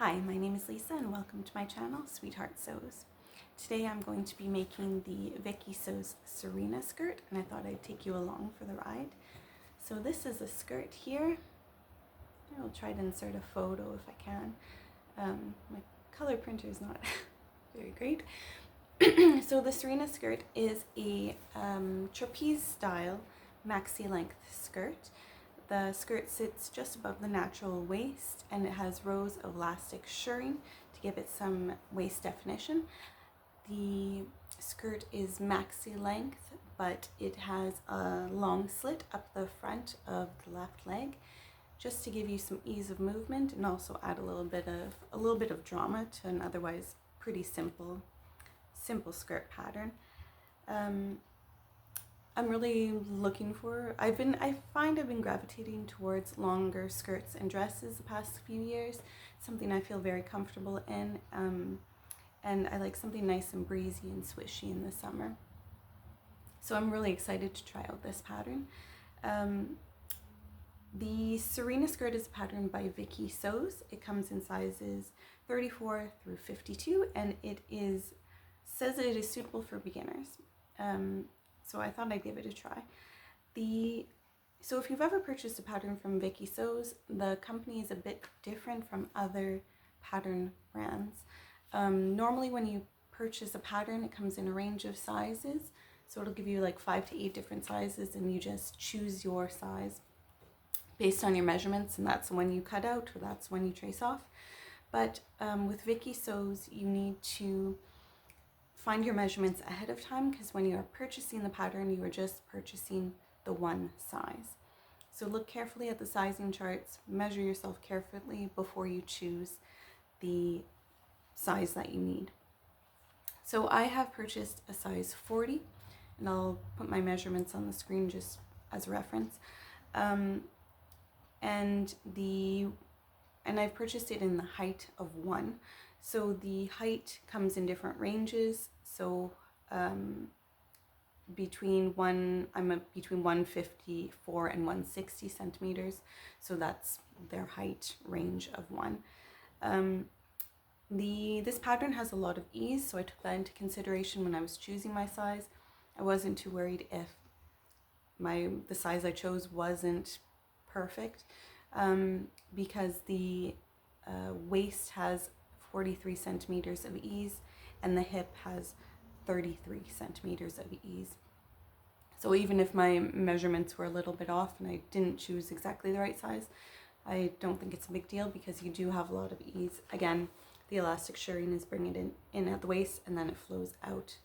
Hi, my name is Lisa and welcome to my channel, Sweetheart Sews. Today I'm going to be making the Viki Sews Sirena skirt and I thought I'd take you along for the ride. So this is a skirt here. I'll try to insert a photo if I can. My color printer is not very great. So the Sirena skirt is a trapeze style maxi length skirt. The skirt sits just above the natural waist and it has rows of elastic shirring to give it some waist definition. The skirt is maxi length, but it has a long slit up the front of the left leg just to give you some ease of movement and also add a little bit of drama to an otherwise pretty simple skirt pattern. I'm really looking for, I find I've been gravitating towards longer skirts and dresses the past few years, something I feel very comfortable in, and I like something nice and breezy and swishy in the summer. So I'm really excited to try out this pattern. The Sirena skirt is a pattern by Viki Sews. It comes in sizes 34 through 52 and it says that it is suitable for beginners. So I thought I'd give it a try. So if you've ever purchased a pattern from Viki Sews, the company is a bit different from other pattern brands. Normally when you purchase a pattern, it comes in a range of sizes. So it'll give you like 5 to 8 different sizes and you just choose your size based on your measurements, and that's the one you cut out or that's one you trace off. But with Viki Sews, you need to find your measurements ahead of time because when you are purchasing the pattern, you are just purchasing the one size. So look carefully at the sizing charts, measure yourself carefully before you choose the size that you need. So I have purchased a size 40 and I'll put my measurements on the screen just as a reference. And I've purchased it in the height of 1. So the height comes in different ranges. So I'm between 154 and 160 centimeters. So that's their height range of 1. This pattern has a lot of ease, so I took that into consideration when I was choosing my size. I wasn't too worried if the size I chose wasn't perfect, because the waist has 43 centimeters of ease and the hip has 33 centimeters of ease. So even if my measurements were a little bit off and I didn't choose exactly the right size, I don't think it's a big deal because you do have a lot of ease. Again, the elastic shirring is bringing it in at the waist and then it flows out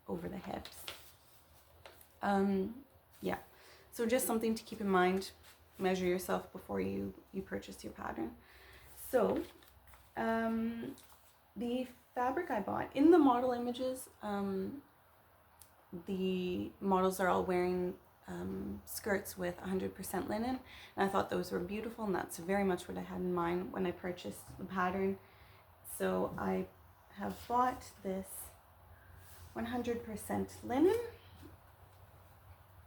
over the hips. Yeah, so just something to keep in mind. Measure yourself before you purchase your pattern. So the fabric I bought, in the model images, the models are all wearing skirts with 100% linen, and I thought those were beautiful, and that's very much what I had in mind when I purchased the pattern. So I have bought this 100% linen.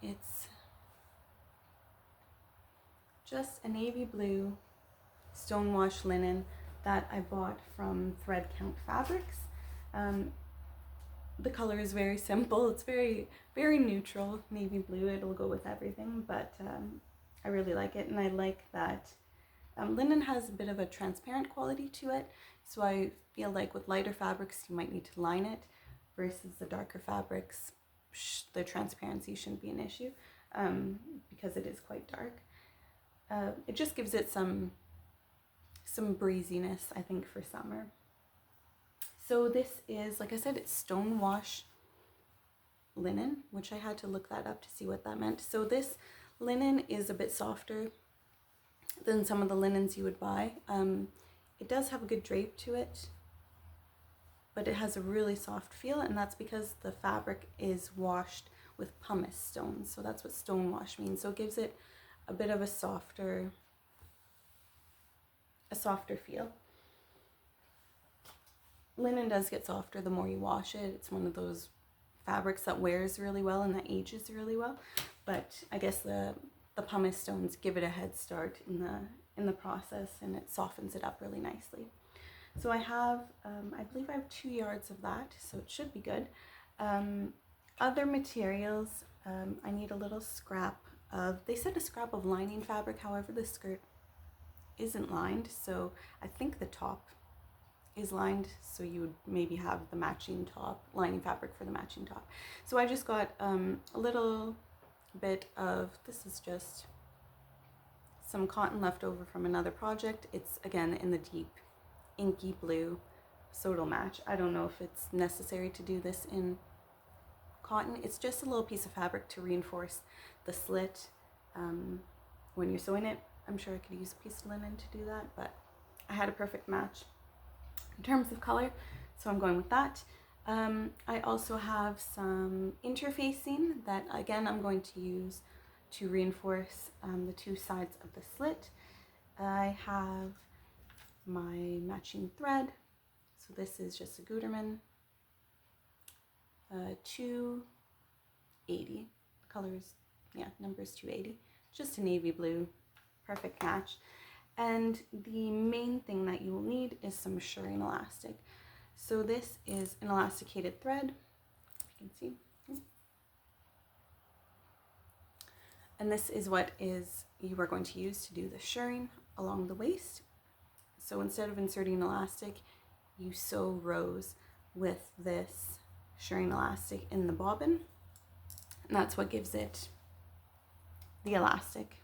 It's just a navy blue stonewash linen that I bought from Thread Count Fabrics. The color is very simple. It's very, very neutral, navy blue. It'll go with everything, but I really like it, and I like that linen has a bit of a transparent quality to it, so I feel like with lighter fabrics you might need to line it versus the darker fabrics, the transparency shouldn't be an issue because it is quite dark. It just gives it some breeziness, I think, for summer. So this is, like I said, it's stonewash linen, which I had to look that up to see what that meant. So this linen is a bit softer than some of the linens you would buy. It does have a good drape to it, but it has a really soft feel, and that's because the fabric is washed with pumice stones. So that's what stonewash means. So it gives it a bit of a softer feel. Linen does get softer the more you wash it. It's one of those fabrics that wears really well and that ages really well, but I guess the pumice stones give it a head start in the process, and it softens it up really nicely. So I have, I believe I have 2 yards of that, so it should be good. Other materials, I need a little scrap of, they said a scrap of lining fabric, however the skirt isn't lined, so I think the top is lined, so you would maybe have the matching top, lining fabric for the matching top. So I just got a little bit of, this is just some cotton left over from another project. It's again in the deep inky blue, so it'll match. I don't know if it's necessary to do this in cotton. It's just a little piece of fabric to reinforce the slit when you're sewing it. I'm sure I could use a piece of linen to do that, but I had a perfect match in terms of color, so I'm going with that. I also have some interfacing that again I'm going to use to reinforce the 2 sides of the slit. I have my matching thread, so this is just a Gutermann 280, the color is, yeah, number is 280, just a navy blue, perfect match. And the main thing that you will need is some shirring elastic. So this is an elasticated thread, you can see. And this is what you are going to use to do the shirring along the waist. So instead of inserting elastic, you sew rows with this shirring elastic in the bobbin. And that's what gives it the elastic.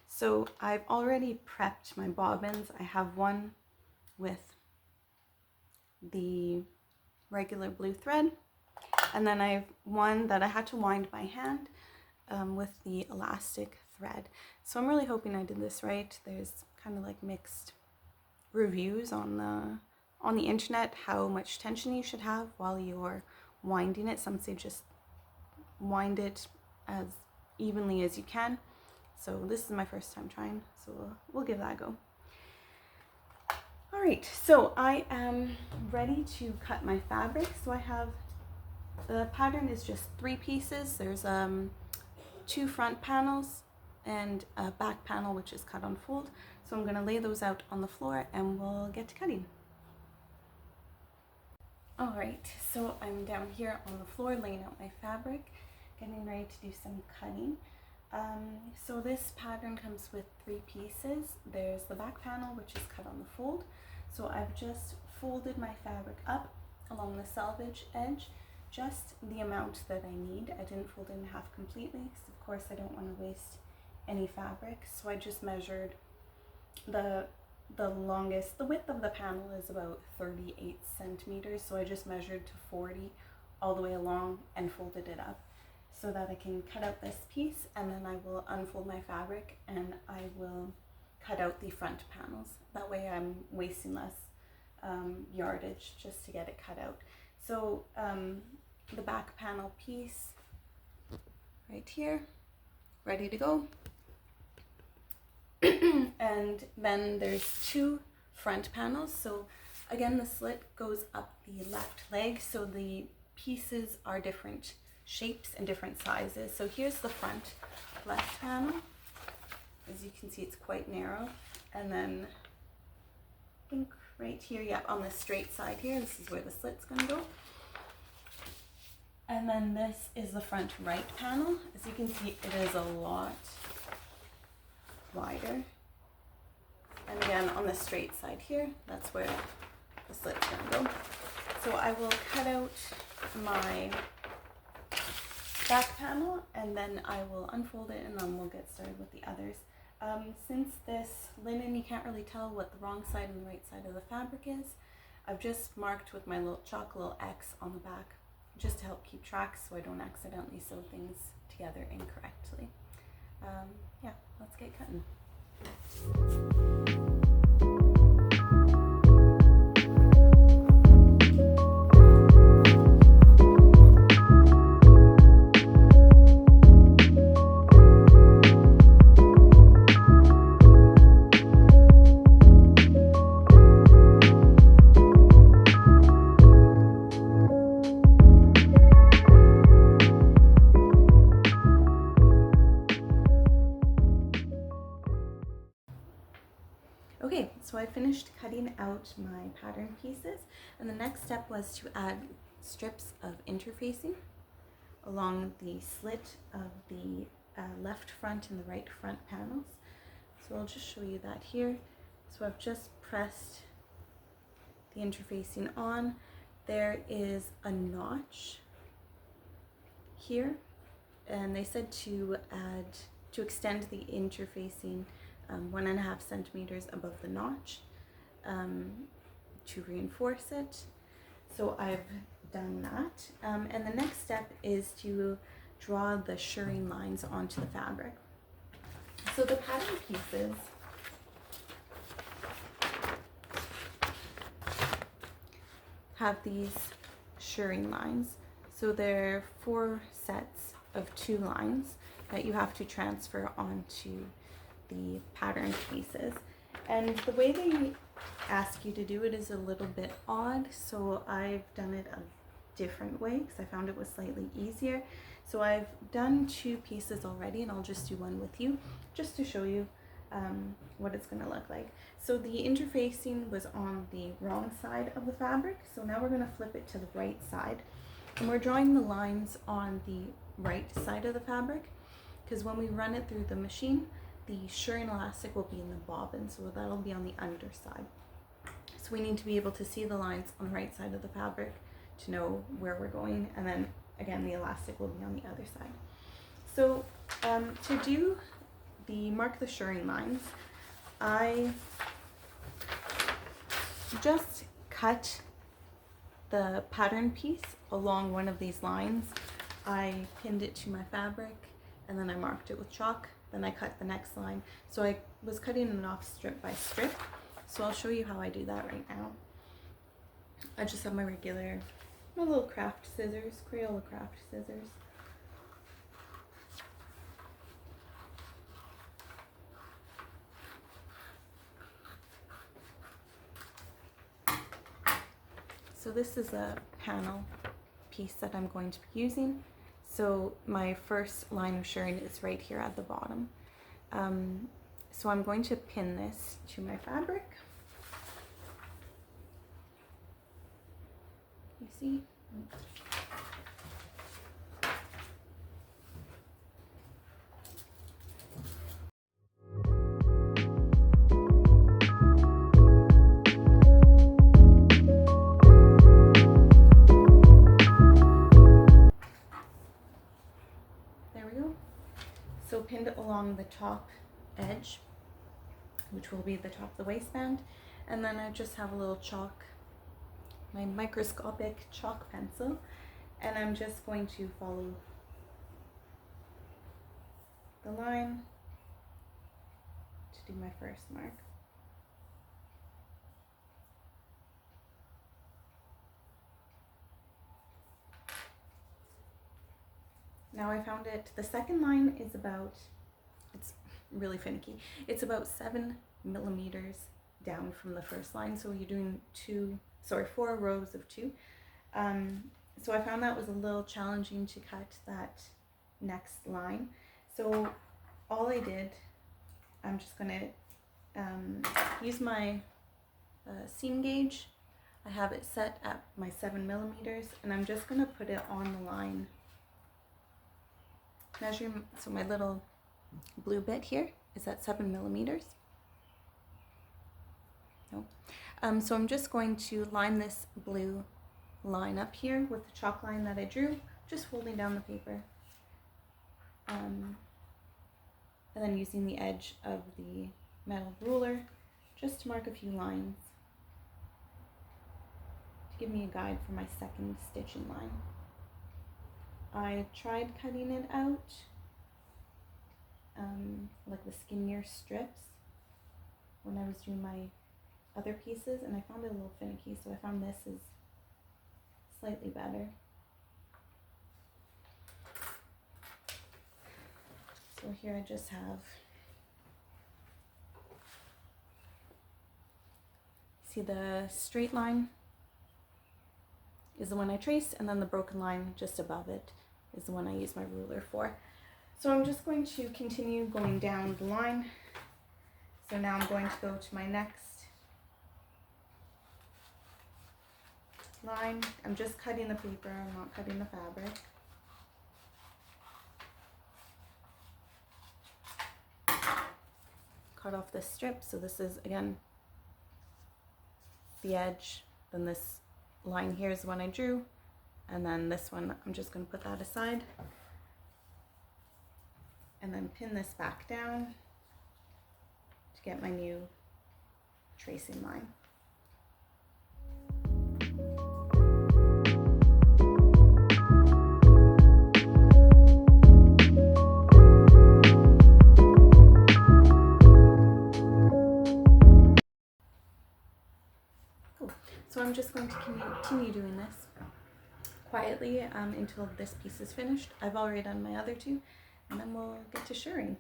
So I've already prepped my bobbins. I have one with the regular blue thread, and then I have one that I had to wind by hand with the elastic thread. So I'm really hoping I did this right. There's kind of like mixed reviews on the internet how much tension you should have while you're winding it. Some say just wind it as evenly as you can. So this is my first time trying, so we'll give that a go. All right, so I am ready to cut my fabric. So I have, the pattern is just 3 pieces. There's 2 front panels and a back panel which is cut on fold. So I'm going to lay those out on the floor and we'll get to cutting. All right, so I'm down here on the floor laying out my fabric, getting ready to do some cutting. So this pattern comes with 3 pieces. There's the back panel, which is cut on the fold. So I've just folded my fabric up along the selvage edge, just the amount that I need. I didn't fold it in half completely, because of course I don't want to waste any fabric. So I just measured the width of the panel is about 38 centimeters. So I just measured to 40 all the way along and folded it up, so that I can cut out this piece, and then I will unfold my fabric and I will cut out the front panels. That way I'm wasting less yardage just to get it cut out. So the back panel piece right here, ready to go. And then there's 2 front panels. So again, the slit goes up the left leg, so the pieces are different shapes and different sizes. So here's the front left panel. As you can see, it's quite narrow. And then I think right here, yeah, on the straight side here, this is where the slit's gonna go. And then this is the front right panel. As you can see, it is a lot wider. And again, on the straight side here, that's where the slit's gonna go. So I will cut out my back panel and then I will unfold it, and then we'll get started with the others. Since this linen, you can't really tell what the wrong side and the right side of the fabric is, I've just marked with my little chalk a little X on the back, just to help keep track so I don't accidentally sew things together incorrectly. Yeah, let's get cutting. Okay, out my pattern pieces, and the next step was to add strips of interfacing along the slit of the left front and the right front panels. So I'll just show you that here. So I've just pressed the interfacing on. There is a notch here, and they said to extend the interfacing 1.5 centimeters above the notch to reinforce it. So I've done that, and the next step is to draw the shirring lines onto the fabric. So the pattern pieces have these shirring lines. So there are 4 sets of 2 lines that you have to transfer onto the pattern pieces. And the way they ask you to do it is a little bit odd, so I've done it a different way because I found it was slightly easier. So I've done 2 pieces already, and I'll just do one with you just to show you what it's going to look like. So the interfacing was on the wrong side of the fabric, so now we're going to flip it to the right side, and we're drawing the lines on the right side of the fabric because when we run it through the machine, the shirring elastic will be in the bobbin, so that'll be on the underside. So we need to be able to see the lines on the right side of the fabric to know where we're going, and then again the elastic will be on the other side. So to do the mark the shirring lines, I just cut the pattern piece along one of these lines. I pinned it to my fabric and then I marked it with chalk. Then I cut the next line. So I was cutting it off strip by strip. So I'll show you how I do that right now. I just have my little craft scissors, Crayola craft scissors. So this is a panel piece that I'm going to be using. So my first line of shirring is right here at the bottom. So I'm going to pin this to my fabric. You see? So pinned it along the top edge, which will be the top of the waistband, and then I just have a little chalk, my microscopic chalk pencil, and I'm just going to follow the line to do my first mark. Now I found it, the second line is about, it's really finicky, it's about 7 millimeters down from the first line, so you're doing 4 rows of 2. So I found that was a little challenging to cut that next line. So all I did, I'm just going to use my seam gauge. I have it set at my 7 millimeters, and I'm just going to put it on the line. Measure, so my little blue bit here is at 7 millimeters. No. So I'm just going to line this blue line up here with the chalk line that I drew, just folding down the paper. And then using the edge of the metal ruler just to mark a few lines to give me a guide for my second stitching line. I tried cutting it out, like the skinnier strips, when I was doing my other pieces, and I found it a little finicky, so I found this is slightly better. So here I just have, see the straight line is the one I traced, and then the broken line just above it is the one I use my ruler for. So I'm just going to continue going down the line. So now I'm going to go to my next line. I'm just cutting the paper, I'm not cutting the fabric. Cut off this strip, so this is again the edge, then this line here is the one I drew, and then this one I'm just going to put that aside and then pin this back down to get my new tracing line. So I'm just going to continue doing this quietly until this piece is finished. I've already done my other two, and then we'll get to shirring.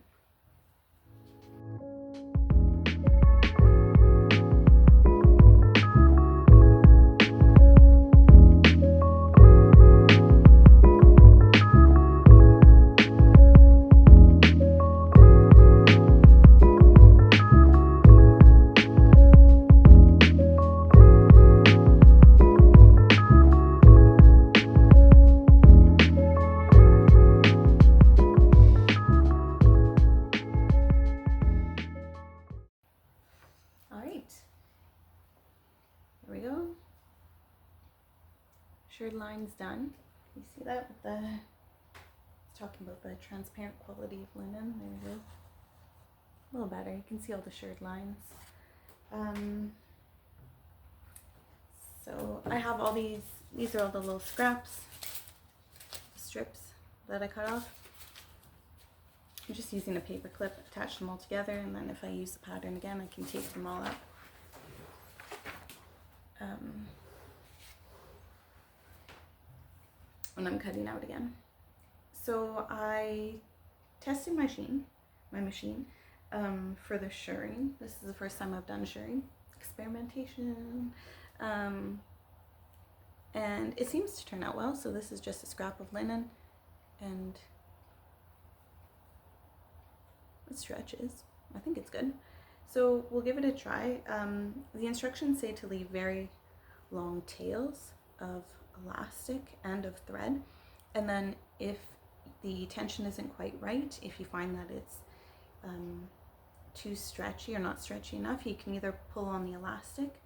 There we go. Shirred line's done. You see that with the, it's talking about the transparent quality of linen. There we go. A little better. You can see all the shirred lines. So I have all these are all the little scraps, strips that I cut off. I'm just using a paper clip, attach them all together, and then if I use the pattern again, I can tape them all up. When I'm cutting out again. So I tested my machine for the shirring. This is the first time I've done shirring. Experimentation. And it seems to turn out well. So this is just a scrap of linen and it stretches. I think it's good. So we'll give it a try. The instructions say to leave very long tails of elastic and of thread, and then if the tension isn't quite right, if you find that it's too stretchy or not stretchy enough, you can either pull on the elastic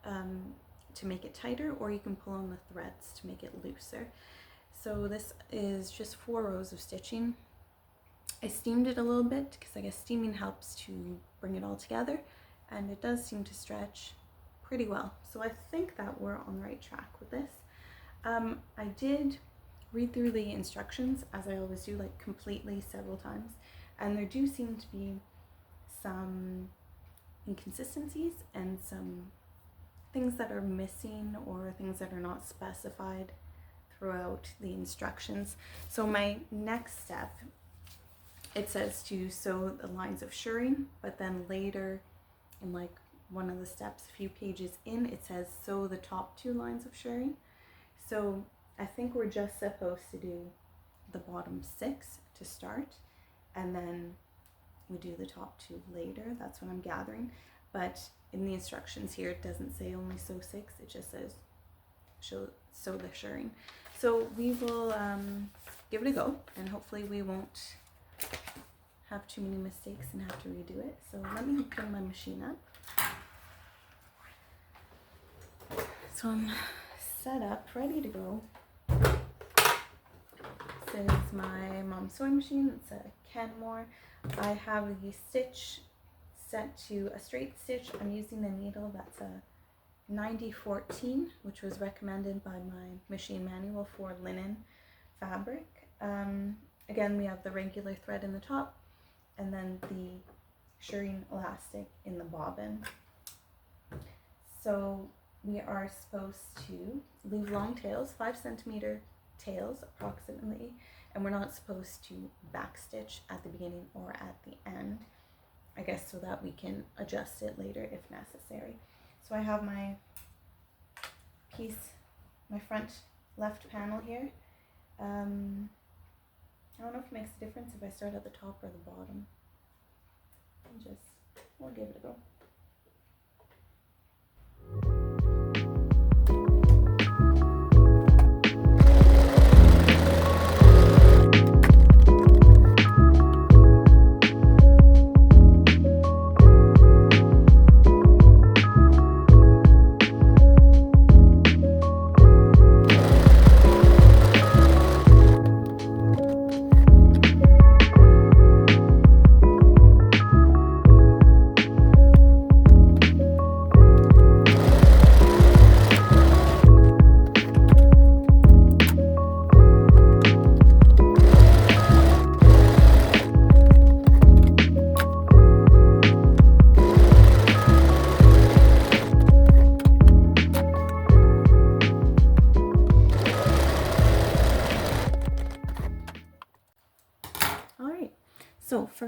to make it tighter, or you can pull on the threads to make it looser. So this is just 4 rows of stitching. I steamed it a little bit because I guess steaming helps to bring it all together, and it does seem to stretch pretty well. So I think that we're on the right track with this. I did read through the instructions, as I always do, like completely several times, and there do seem to be some inconsistencies and some things that are missing or things that are not specified throughout the instructions. So my next step, it says to sew the lines of shirring, but then later in like one of the steps, a few pages in, it says sew the top 2 lines of shirring. So I think we're just supposed to do the bottom 6 to start, and then we do the top 2 later. That's what I'm gathering. But in the instructions here, it doesn't say only sew 6. It just says sew the shirring. So we will give it a go, and hopefully we won't have too many mistakes and have to redo it. So let me open my machine up. So I'm set up, ready to go. This is my mom's sewing machine. It's a Kenmore. I have the stitch set to a straight stitch. I'm using a needle that's a 9014, which was recommended by my machine manual for linen fabric. Again, we have the regular thread in the top, and then the shirring elastic in the bobbin. So we are supposed to leave long tails, 5 centimeter tails approximately, and we're not supposed to backstitch at the beginning or at the end, I guess, so that we can adjust it later if necessary. So I have my piece, my front left panel here. I don't know if it makes a difference if I start at the top or the bottom. We'll give it a go.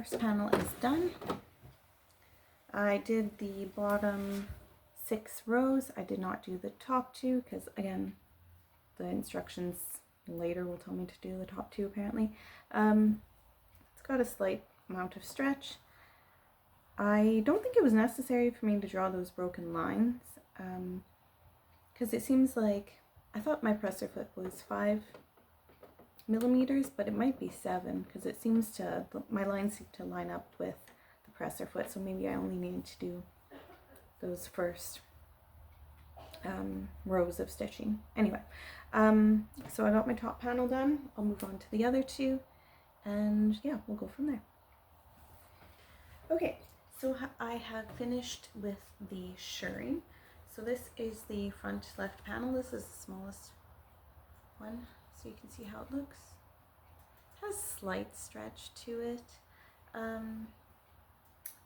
first panel is done. I did the bottom 6 rows. I did not do the top 2 because, again, the instructions later will tell me to do the top 2 apparently. It's got a slight amount of stretch. I don't think it was necessary for me to draw those broken lines because it seems like, I thought my presser foot was 5 millimeters, but it might be 7 because it seems to, my lines seem to line up with the presser foot, so maybe I only needed to do those first rows of stitching. Anyway, so I got my top panel done. I'll move on to the other 2, and yeah, we'll go from there. Okay, so I have finished with the shirring. So this is the front left panel. This is the smallest one, so you can see how it looks. It has slight stretch to it.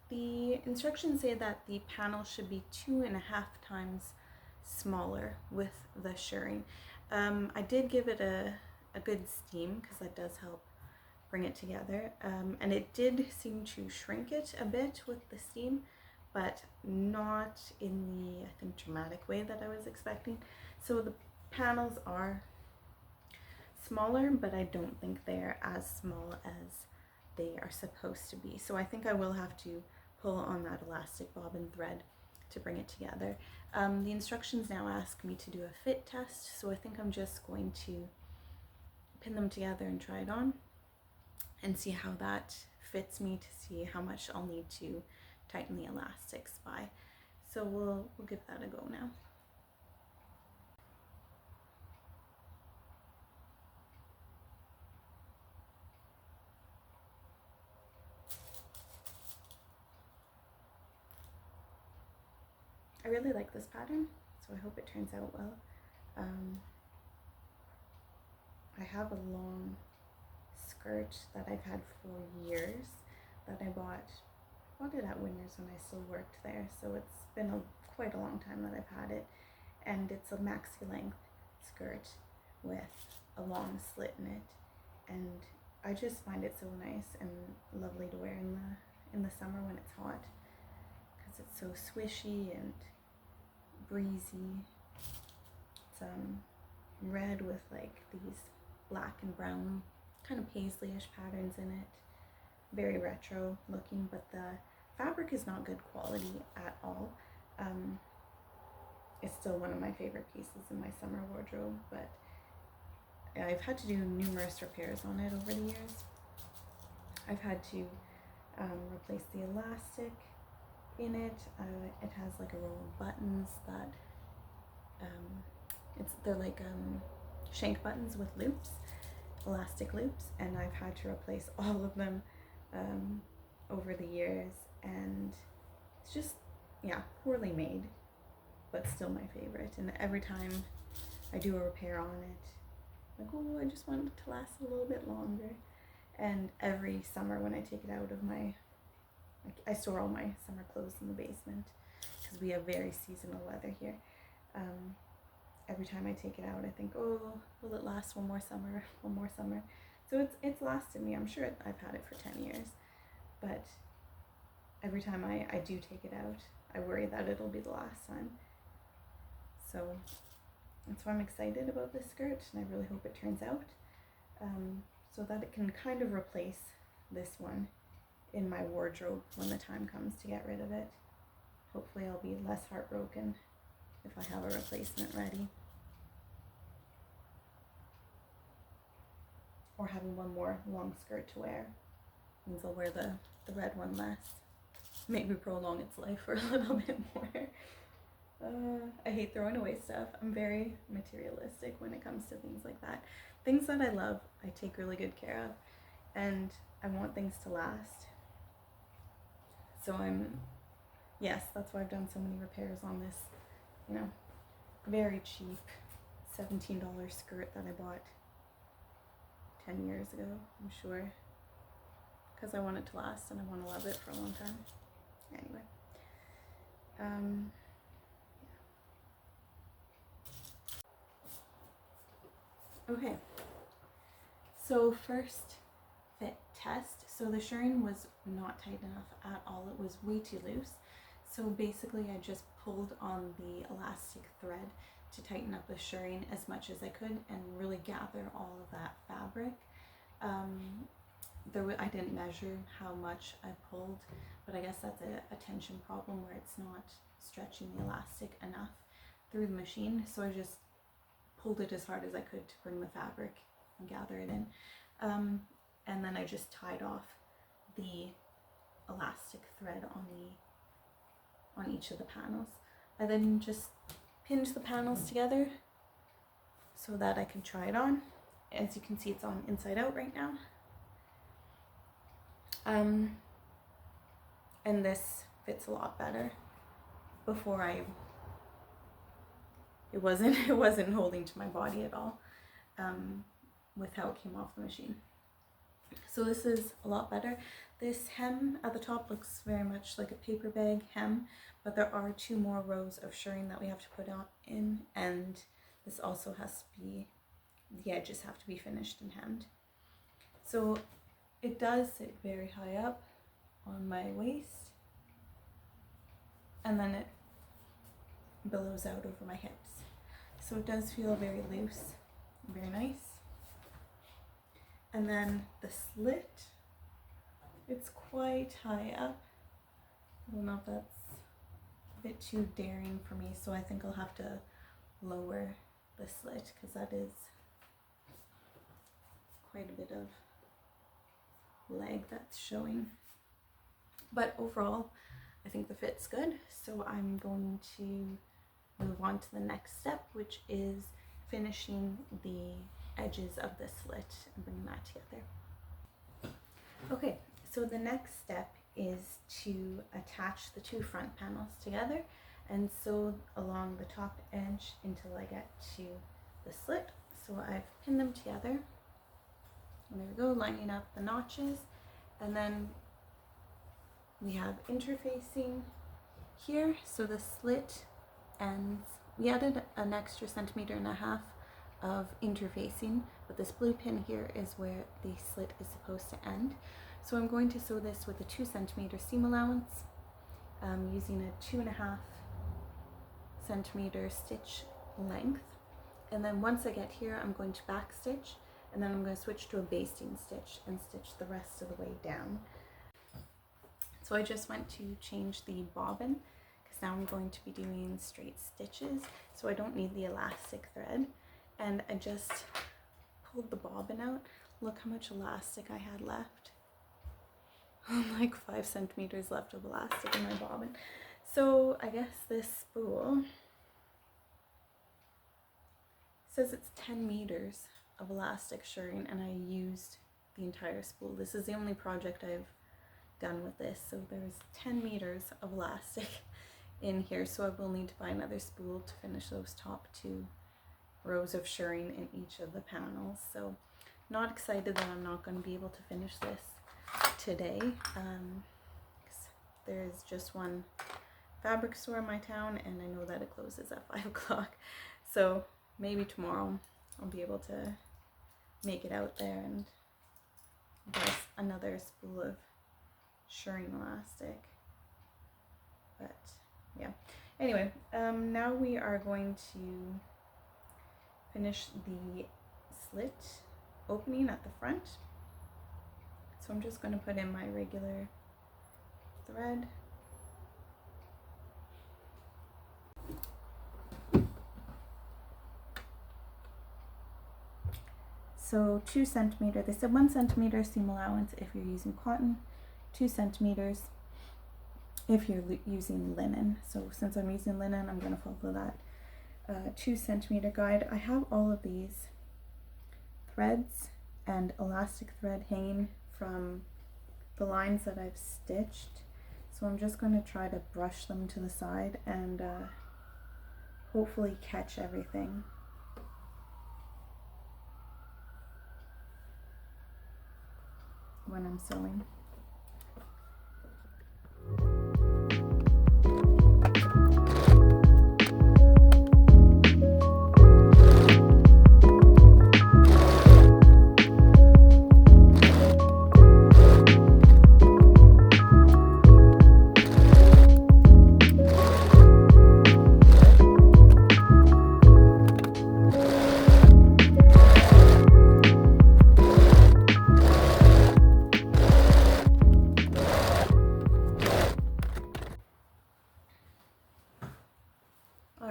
The instructions say that the panel should be 2.5 times smaller with the shirring. I did give it a good steam because that does help bring it together, and it did seem to shrink it a bit with the steam, but not in the, I think, dramatic way that I was expecting. So the panels are smaller, but I don't think they're as small as they are supposed to be. So I think I will have to pull on that elastic bobbin thread to bring it together. The instructions now ask me to do a fit test, so I think I'm just going to pin them together and try it on and see how that fits me, to see how much I'll need to tighten the elastics by. So we'll give that a go now. I really like this pattern, so I hope it turns out well. I have a long skirt that I've had for years that I bought it at Winners when I still worked there, so it's been quite a long time that I've had it, and it's a maxi length skirt with a long slit in it, and I just find it so nice and lovely to wear in the summer when it's hot, because it's so swishy and breezy. It's red with like these black and brown kind of paisley-ish patterns in it. Very retro looking, but the fabric is not good quality at all. It's still one of my favorite pieces in my summer wardrobe, but I've had to do numerous repairs on it over the years. I've had to replace the elastic in it. It has like a row of buttons that they're like shank buttons with loops, elastic loops, and I've had to replace all of them over the years, and it's just, yeah, poorly made, but still my favorite. And every time I do a repair on it, I'm like, oh, I just want it to last a little bit longer. And every summer when I take it out of I store all my summer clothes in the basement because we have very seasonal weather here. Every time I take it out, I think, oh, will it last one more summer? So it's lasted me. I'm sure I've had it for 10 years, but every time I do take it out, I worry that it'll be the last time. So that's why I'm excited about this skirt, and I really hope it turns out, so that it can kind of replace this one in my wardrobe when the time comes to get rid of it. Hopefully I'll be less heartbroken if I have a replacement ready. Or having one more long skirt to wear means I'll wear the red one less. Maybe prolong its life for a little bit more. I hate throwing away stuff. I'm very materialistic when it comes to things like that. Things that I love, I take really good care of, and I want things to last. So yes, that's why I've done so many repairs on this, very cheap $17 skirt that I bought 10 years ago, I'm sure, because I want it to last and I want to love it for a long time. Anyway, okay, so first fit test. So the shirring was not tight enough at all. It was way too loose. So basically I just pulled on the elastic thread to tighten up the shirring as much as I could and really gather all of that fabric. I didn't measure how much I pulled, but I guess that's a tension problem where it's not stretching the elastic enough through the machine. So I just pulled it as hard as I could to bring the fabric and gather it in. And then I just tied off the elastic thread on each of the panels. I then just pinned the panels together so that I can try it on. As you can see, it's on inside out right now. And this fits a lot better. Before it wasn't holding to my body at all, with how it came off the machine. So this is a lot better. This hem at the top looks very much like a paper bag hem, but there are 2 more rows of shirring that we have to put on in, and this also has to be, the edges have to be finished and hemmed. So it does sit very high up on my waist, and then it billows out over my hips. So it does feel very loose, very nice. And then the slit, it's quite high up. I don't know if that's a bit too daring for me, so I think I'll have to lower the slit because that is quite a bit of leg that's showing. But overall, I think the fit's good, so I'm going to move on to the next step, which is finishing the edges of the slit and bringing that together. Okay, so the next step is to attach the 2 front panels together and sew along the top edge until I get to the slit. So I've pinned them together, and there we go, lining up the notches, and then we have interfacing here. So the slit ends, we added an extra 1.5 centimeters of interfacing, but this blue pin here is where the slit is supposed to end. So I'm going to sew this with a 2 centimeter seam allowance, using a 2.5 centimeter stitch length. And then once I get here, I'm going to back stitch, and then I'm going to switch to a basting stitch and stitch the rest of the way down. So I just went to change the bobbin because now I'm going to be doing straight stitches, so I don't need the elastic thread. And I just pulled the bobbin out. Look how much elastic I had left. Like 5 centimeters left of elastic in my bobbin. So I guess this spool says it's 10 meters of elastic shirring, and I used the entire spool. This is the only project I've done with this, so there's 10 meters of elastic in here, so I will need to buy another spool to finish those top 2 rows of shirring in each of the panels. So not excited that I'm not going to be able to finish this today. There's just one fabric store in my town, and I know that it closes at 5 o'clock, so maybe tomorrow I'll be able to make it out there and get another spool of shirring elastic. But yeah, anyway, now we are going to finish the slit opening at the front. So I'm just going to put in my regular thread. So 2 centimeters, they said 1 centimeter seam allowance if you're using cotton, 2 centimeters if you're using linen. So since I'm using linen, I'm going to follow that 2 centimeter guide. I have all of these threads and elastic thread hanging from the lines that I've stitched. So I'm just going to try to brush them to the side and hopefully catch everything. When I'm sewing.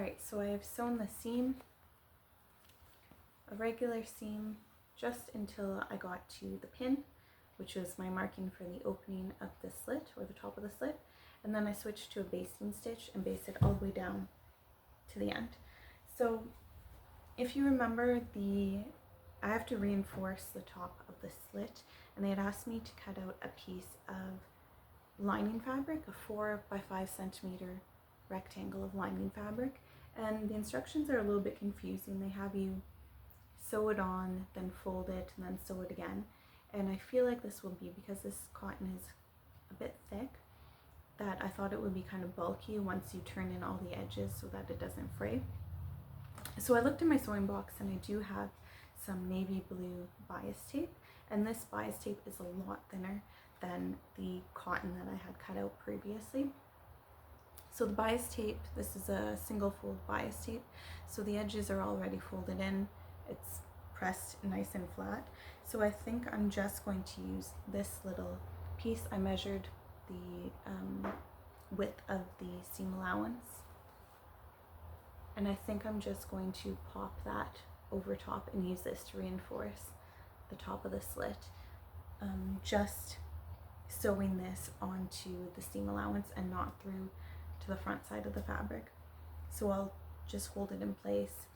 Alright, so I have sewn the seam, a regular seam, just until I got to the pin, which was my marking for the opening of the slit, or the top of the slit, and then I switched to a basting stitch and basted all the way down to the end. So if you remember, I have to reinforce the top of the slit, and they had asked me to cut out a piece of lining fabric, a 4 by 5 centimeter rectangle of lining fabric, and the instructions are a little bit confusing. They have you sew it on, then fold it, and then sew it again, and I feel like this will be, because this cotton is a bit thick, that I thought it would be kind of bulky once you turn in all the edges so that it doesn't fray. So I looked in my sewing box, and I do have some navy blue bias tape, and this bias tape is a lot thinner than the cotton that I had cut out previously. So the bias tape, this is a single fold bias tape, so the edges are already folded in, it's pressed nice and flat. So I think I'm just going to use this little piece. I measured the width of the seam allowance, and I think I'm just going to pop that over top and use this to reinforce the top of the slit, just sewing this onto the seam allowance and not through to the front side of the fabric. So I'll just hold it in place,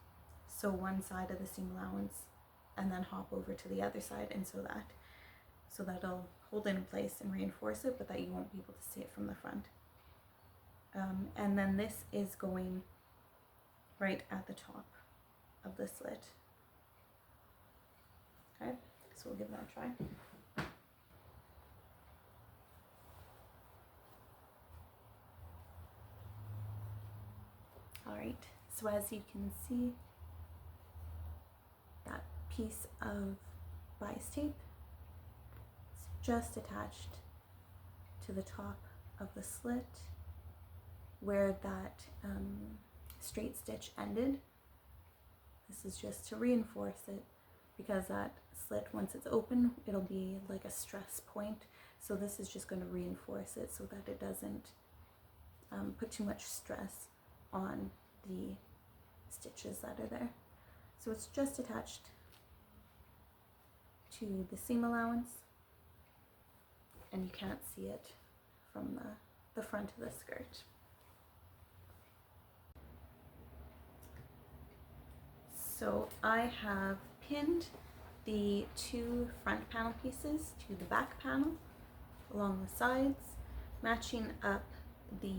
sew one side of the seam allowance, and then hop over to the other side and sew that. So that'll hold it in place and reinforce it, but that you won't be able to see it from the front. And then this is going right at the top of the slit. Okay, so we'll give that a try. Alright, so as you can see, that piece of bias tape is just attached to the top of the slit where that straight stitch ended. This is just to reinforce it, because that slit, once it's open, it'll be like a stress point. So this is just going to reinforce it so that it doesn't put too much stress on the stitches that are there. So it's just attached to the seam allowance, and you can't see it from the front of the skirt. So I have pinned the 2 front panel pieces to the back panel along the sides, matching up the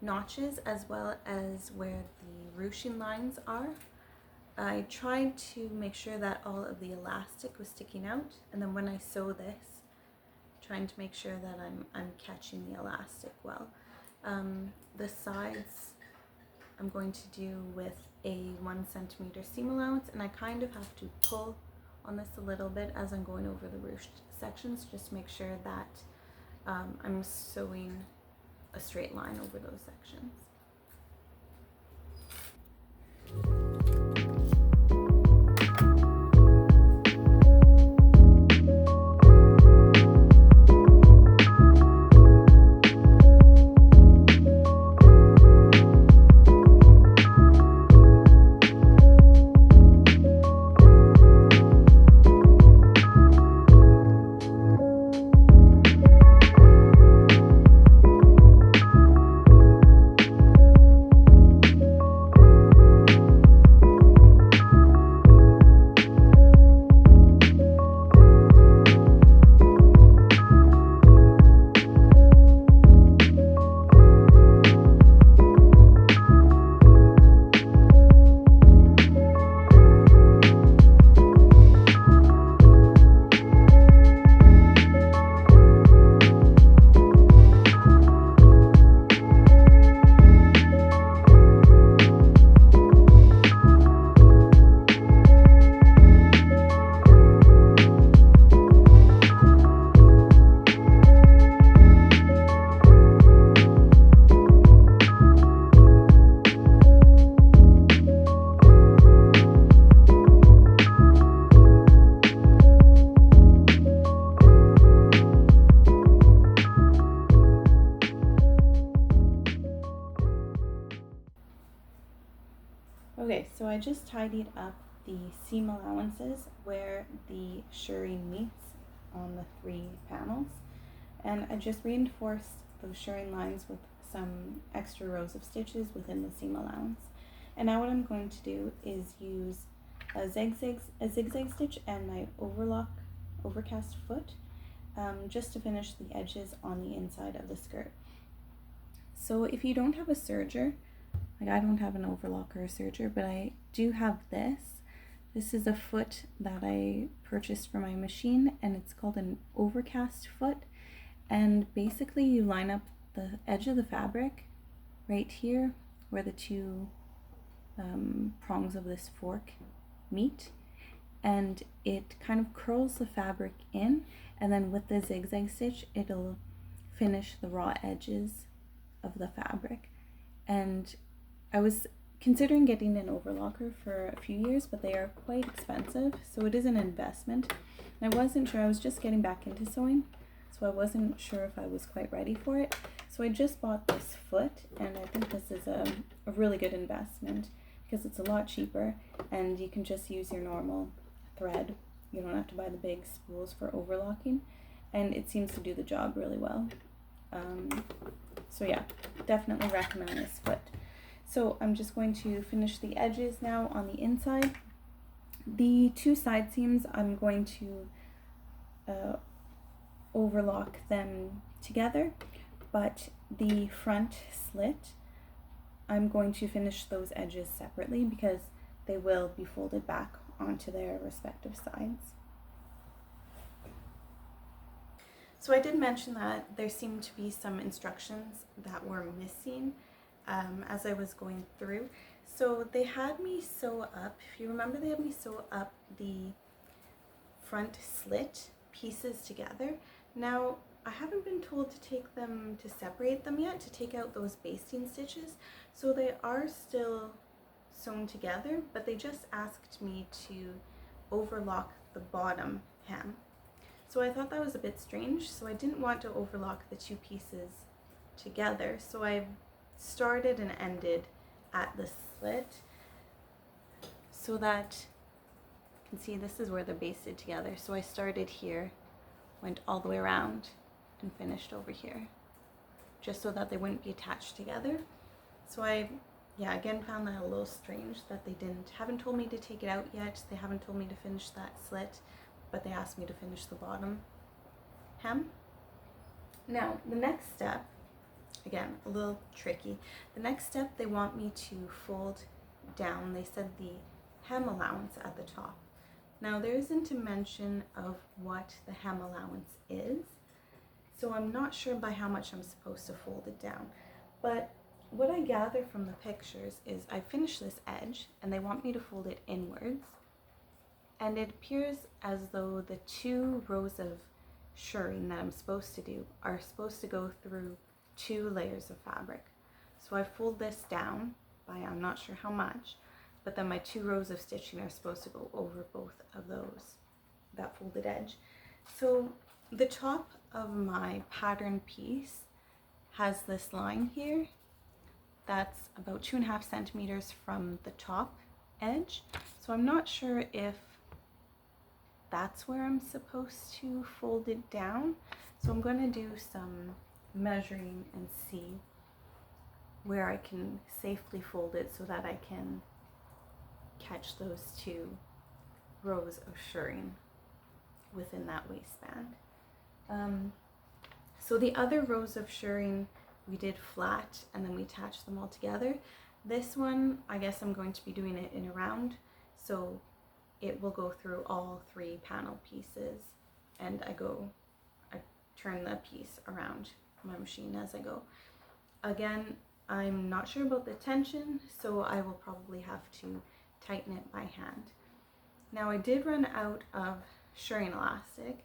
notches as well as where the ruching lines are. I tried to make sure that all of the elastic was sticking out, and then when I sew this, trying to make sure that I'm catching the elastic well. The sides I'm going to do with a 1 centimeter seam allowance, and I kind of have to pull on this a little bit as I'm going over the ruched sections, just to make sure that I'm sewing a straight line over those sections. Okay, so I just tidied up the seam allowances where the shirring meets on the 3 panels, and I just reinforced those shirring lines with some extra rows of stitches within the seam allowance. And now what I'm going to do is use a zigzag stitch and my overcast foot, just to finish the edges on the inside of the skirt. So if you don't have a serger, like I don't have an overlock or a serger, but I do have this. This is a foot that I purchased for my machine, and it's called an overcast foot. And basically you line up the edge of the fabric right here where the 2 prongs of this fork meet, and it kind of curls the fabric in, and then with the zigzag stitch it'll finish the raw edges of the fabric. And I was considering getting an overlocker for a few years, but they are quite expensive, so it is an investment. And I wasn't sure, I was just getting back into sewing, so I wasn't sure if I was quite ready for it. So I just bought this foot, and I think this is a really good investment because it's a lot cheaper and you can just use your normal thread. You don't have to buy the big spools for overlocking, and it seems to do the job really well. So yeah, definitely recommend this foot. So I'm just going to finish the edges now on the inside. The 2 side seams, I'm going to overlock them together, but the front slit, I'm going to finish those edges separately because they will be folded back onto their respective sides. So I did mention that there seemed to be some instructions that were missing as I was going through. So they had me sew up, if you remember, they had me sew up the front slit pieces together. Now I haven't been told to take them, to separate them yet, to take out those basting stitches, so they are still sewn together, but they just asked me to overlock the bottom hem. So I thought that was a bit strange, so I didn't want to overlock the 2 pieces together, so I started and ended at the slit so that you can see this is where they're basted together. So I started here, went all the way around, and finished over here, just so that they wouldn't be attached together. So I, yeah, again found that a little strange that they haven't told me to take it out yet. They haven't told me to finish that slit, but they asked me to finish the bottom hem. Now the next step, again a little tricky, the next step they want me to fold down. They said the hem allowance at the top. Now there isn't a mention of what the hem allowance is, so I'm not sure by how much I'm supposed to fold it down. But what I gather from the pictures is I finished this edge and they want me to fold it inwards, and it appears as though the 2 rows of shirring that I'm supposed to do are supposed to go through 2 layers of fabric. So I fold this down by, I'm not sure how much, but then my 2 rows of stitching are supposed to go over both of those, that folded edge. So the top of my pattern piece has this line here that's about 2.5 centimeters from the top edge. So I'm not sure if that's where I'm supposed to fold it down. So I'm going to do some measuring and see where I can safely fold it so that I can catch those 2 rows of shirring within that waistband. So the other rows of shirring we did flat and then we attached them all together. This one, I guess I'm going to be doing it in a round, so it will go through all 3 panel pieces, and I turn the piece around my machine as I go. Again, I'm not sure about the tension, so I will probably have to tighten it by hand. Now I did run out of shirring elastic,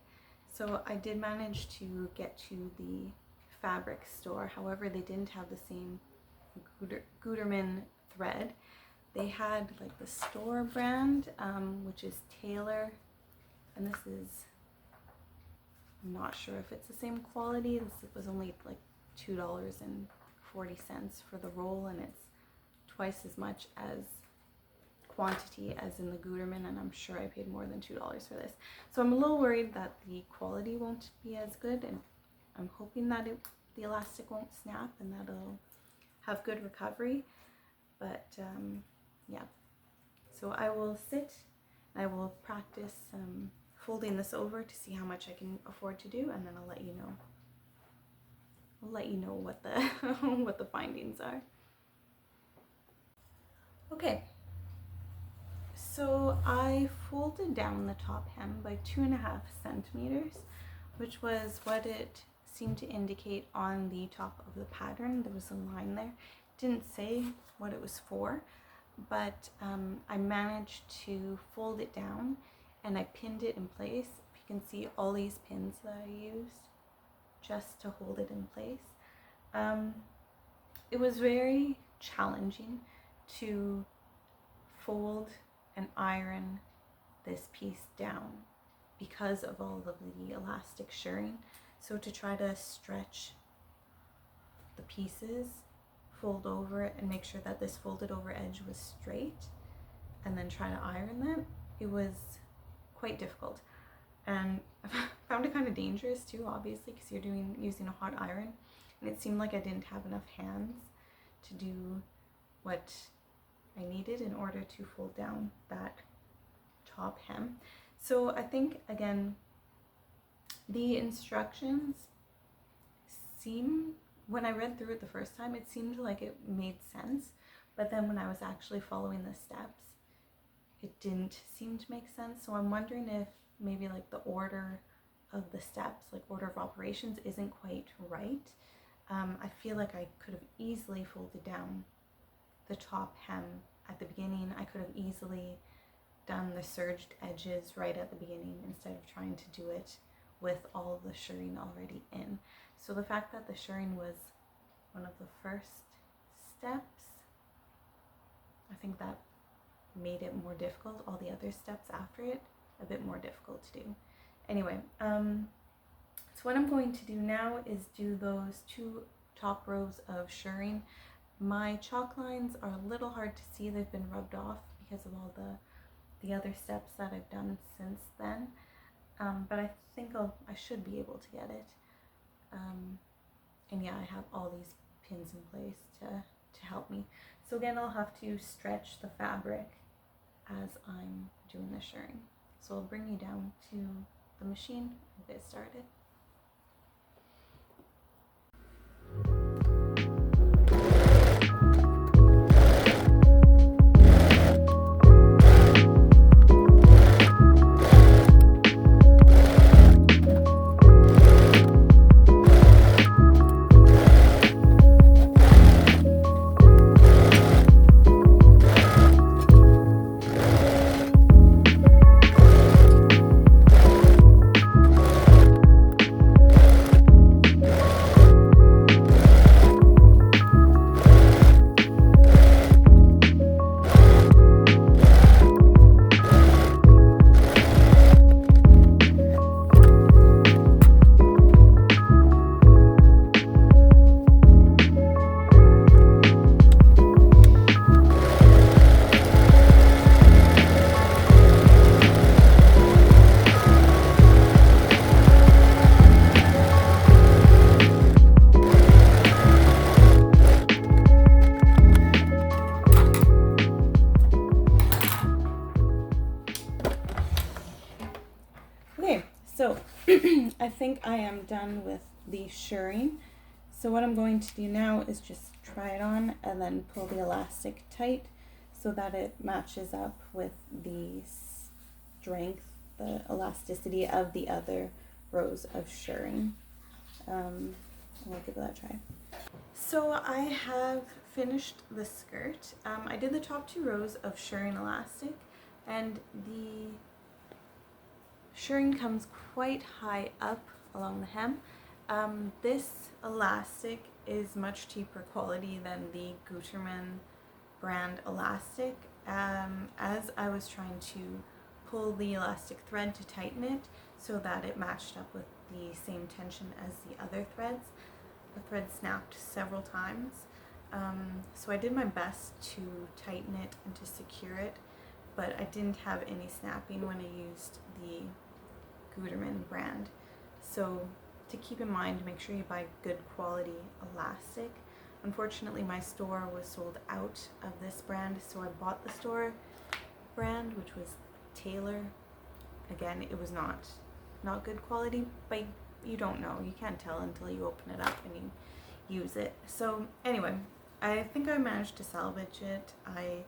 so I did manage to get to the fabric store. However, they didn't have the same Gutermann thread. They had like the store brand, which is Taylor, and this is, I'm not sure if it's the same quality. This was only like $2.40 for the roll, and it's twice as much as quantity as in the Gutermann, and I'm sure I paid more than $2 for this. So I'm a little worried that the quality won't be as good, and I'm hoping that the elastic won't snap and that it'll have good recovery. But yeah, so I will sit and I will practice folding this over to see how much I can afford to do, and then I'll let you know. I'll let you know what the what the findings are. Okay, so I folded down the top hem by 2.5 centimeters, which was what it seemed to indicate on the top of the pattern. There was a line there. It didn't say what it was for, but I managed to fold it down and I pinned it in place. You can see all these pins that I used just to hold it in place. It was very challenging to fold and iron this piece down because of all of the elastic shirring. So to try to stretch the pieces, fold over it, and make sure that this folded over edge was straight, and then try to iron them, it was quite difficult. And I found it kind of dangerous too, obviously, because you're using a hot iron, and it seemed like I didn't have enough hands to do what I needed in order to fold down that top hem. So I think, again, the instructions when I read through it the first time, it seemed like it made sense, but then when I was actually following the steps, it didn't seem to make sense. So I'm wondering if maybe like the order of the steps, like order of operations, isn't quite right. I feel like I could have easily folded down the top hem at the beginning. I could have easily done the serged edges right at the beginning instead of trying to do it with all the shirring already in. So the fact that the shirring was one of the first steps, I think that made it more difficult. All the other steps after it, a bit more difficult to do. Anyway, so what I'm going to do now is do those 2 top rows of shirring. My chalk lines are a little hard to see. They've been rubbed off because of all the other steps that I've done since then. But I think I should be able to get it. And yeah, I have all these pins in place to help me. So again, I'll have to stretch the fabric as I'm doing the shirring. So I'll bring you down to the machine and get started. Okay, so I think I am done with the shirring. So what I'm going to do now is just try it on and then pull the elastic tight so that it matches up with the strength, the elasticity of the other rows of shirring. I'll give that a try. So I have finished the skirt. I did the top 2 rows of shirring elastic, and the shirring comes quite high up along the hem. This elastic is much cheaper quality than the Gutermann brand elastic. As I was trying to pull the elastic thread to tighten it so that it matched up with the same tension as the other threads, the thread snapped several times. So I did my best to tighten it and to secure it, but I didn't have any snapping when I used the Gutermann brand. So to keep in mind, make sure you buy good quality elastic. Unfortunately, my store was sold out of this brand, so I bought the store brand, which was Taylor. Again, it was not good quality, but you don't know. You can't tell until you open it up and you use it. So anyway, I think I managed to salvage it. I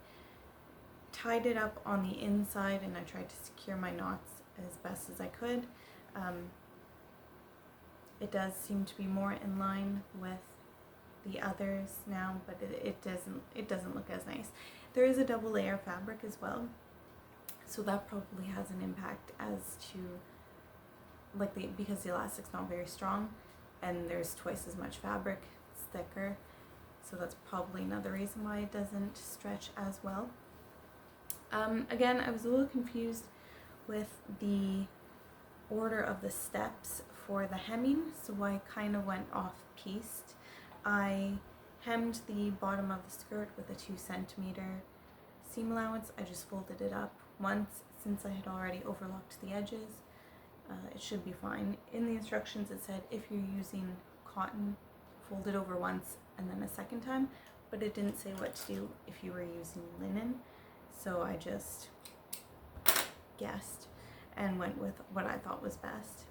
tied it up on the inside and I tried to secure my knots as best as I could. It does seem to be more in line with the others now, but it doesn't look as nice. There is a double layer fabric as well, so that probably has an impact as to because the elastic's not very strong and there's twice as much fabric, it's thicker, so that's probably another reason why it doesn't stretch as well. Again, I was a little confused with the order of the steps for the hemming, so I kind of went off-piste. I hemmed the bottom of the skirt with a 2 centimeter seam allowance. I just folded it up once since I had already overlocked the edges. It should be fine. In the instructions it said if you're using cotton, fold it over once and then a second time, but it didn't say what to do if you were using linen, so I just guessed and went with what I thought was best.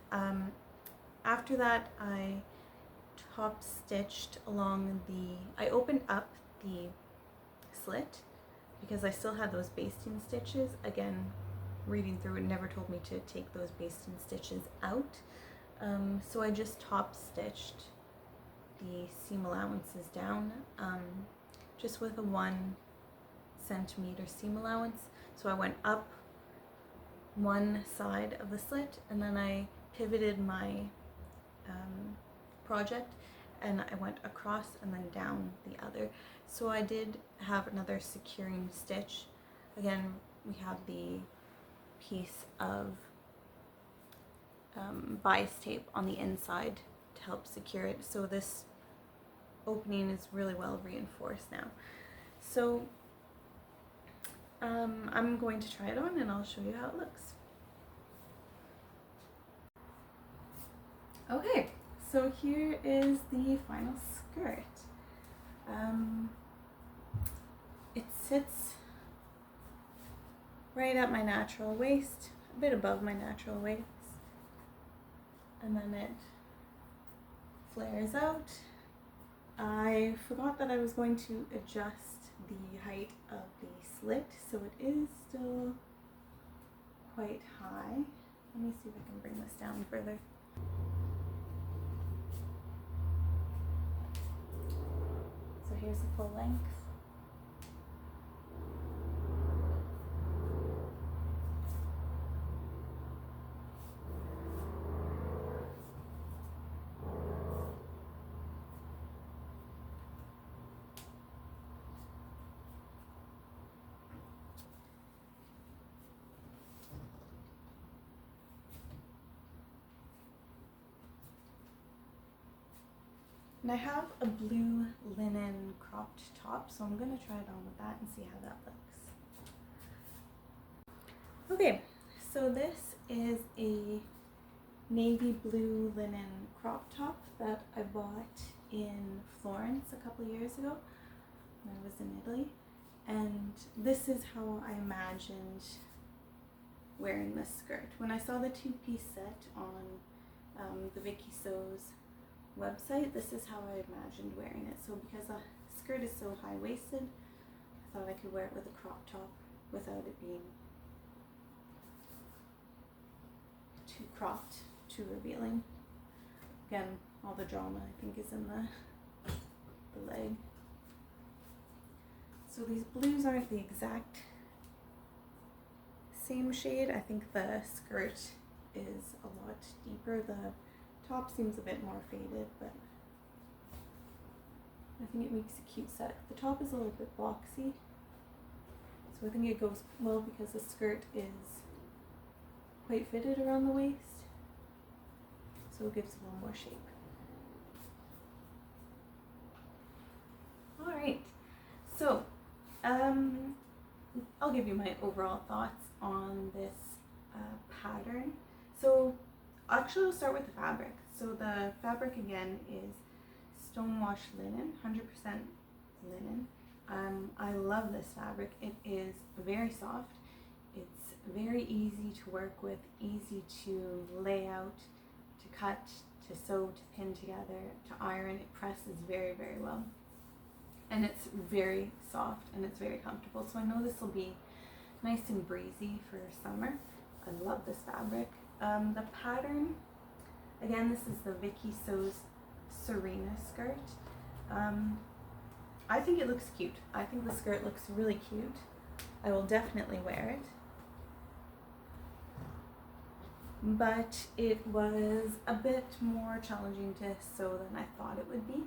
After that, I top stitched along I opened up the slit because I still had those basting stitches. Again, reading through it never told me to take those basting stitches out. So I just top stitched the seam allowances down, just with a 1 centimeter seam allowance. So I went up one side of the slit and then I pivoted my project and I went across and then down the other. So I did have another securing stitch. Again, we have the piece of bias tape on the inside to help secure it. So this opening is really well reinforced now. So I'm going to try it on and I'll show you how it looks. Okay, so here is the final skirt. It sits right at my natural waist, a bit above my natural waist, and then it flares out. I forgot that I was going to adjust the height of the slit, so it is still quite high. Let me see if I can bring this down further. So here's the full length. And I have a blue linen cropped top, so I'm going to try it on with that and see how that looks. Okay, so this is a navy blue linen crop top that I bought in Florence a couple years ago when I was in Italy. And this is how I imagined wearing this skirt. When I saw the two-piece set on the Viki Sews website, this is how I imagined wearing it. So because the skirt is so high-waisted, I thought I could wear it with a crop top without it being too cropped, too revealing. Again, all the drama I think is in the leg. So these blues aren't the exact same shade. I think the skirt is a lot deeper. The top seems a bit more faded, but I think it makes a cute set. The top is a little bit boxy, so I think it goes well because the skirt is quite fitted around the waist, so it gives a little more shape. Alright, so I'll give you my overall thoughts on this pattern. So actually we'll start with the fabric. So the fabric again is stonewash linen, 100% linen. I love this fabric. It is very soft. It's very easy to work with, easy to lay out, to cut, to sew, to pin together, to iron. It presses very, very well. And it's very soft and it's very comfortable. So I know this will be nice and breezy for summer. I love this fabric. The pattern, again, this is the Viki Sews Sirena skirt. I think it looks cute. I think the skirt looks really cute. I will definitely wear it. But it was a bit more challenging to sew than I thought it would be.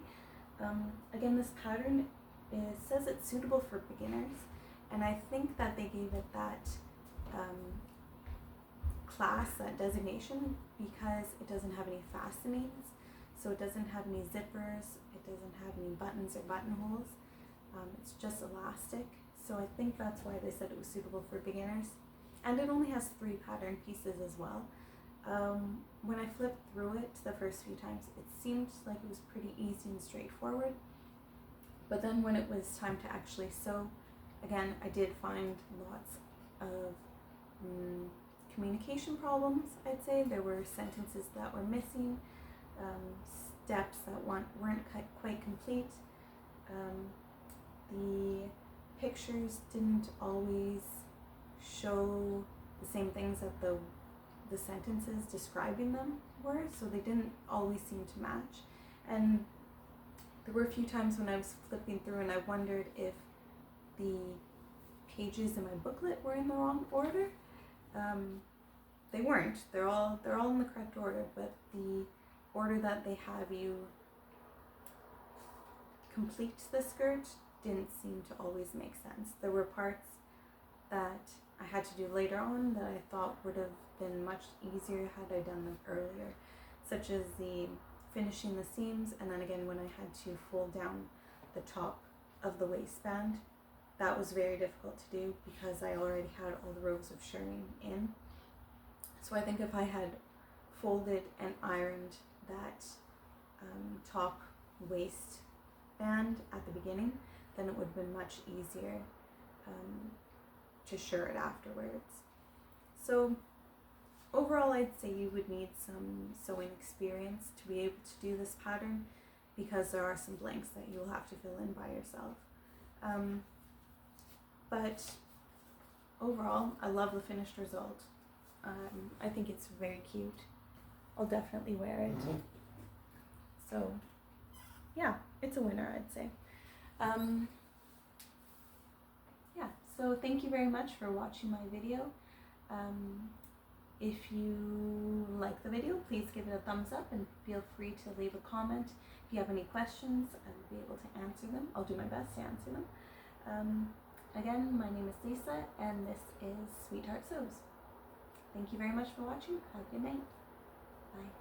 Again, this pattern says it's suitable for beginners, and I think that they gave it that class, that designation, because it doesn't have any fastenings, so it doesn't have any zippers, it doesn't have any buttons or buttonholes. It's just elastic, so I think that's why they said it was suitable for beginners. And it only has 3 pattern pieces as well. When I flipped through it the first few times, it seemed like it was pretty easy and straightforward. But then when it was time to actually sew, again, I did find lots of communication problems, I'd say. There were sentences that were missing, steps that weren't quite complete. The pictures didn't always show the same things that the sentences describing them were, so they didn't always seem to match. And there were a few times when I was flipping through and I wondered if the pages in my booklet were in the wrong order. They weren't. They're all in the correct order, but the order that they have you complete the skirt didn't seem to always make sense. There were parts that I had to do later on that I thought would have been much easier had I done them earlier, such as the finishing the seams, and then again when I had to fold down the top of the waistband. That was very difficult to do because I already had all the rows of shirring in. So I think if I had folded and ironed that top waistband at the beginning, then it would have been much easier to shirr it afterwards. So overall, I'd say you would need some sewing experience to be able to do this pattern, because there are some blanks that you'll have to fill in by yourself. But overall, I love the finished result. I think it's very cute. I'll definitely wear it. So yeah, it's a winner, I'd say. Yeah, so thank you very much for watching my video. If you like the video, please give it a thumbs up and feel free to leave a comment. If you have any questions, I'll be able to answer them. I'll do my best to answer them. Again, my name is Lisa, and this is Sweetheart Sews. Thank you very much for watching. Have a good night. Bye.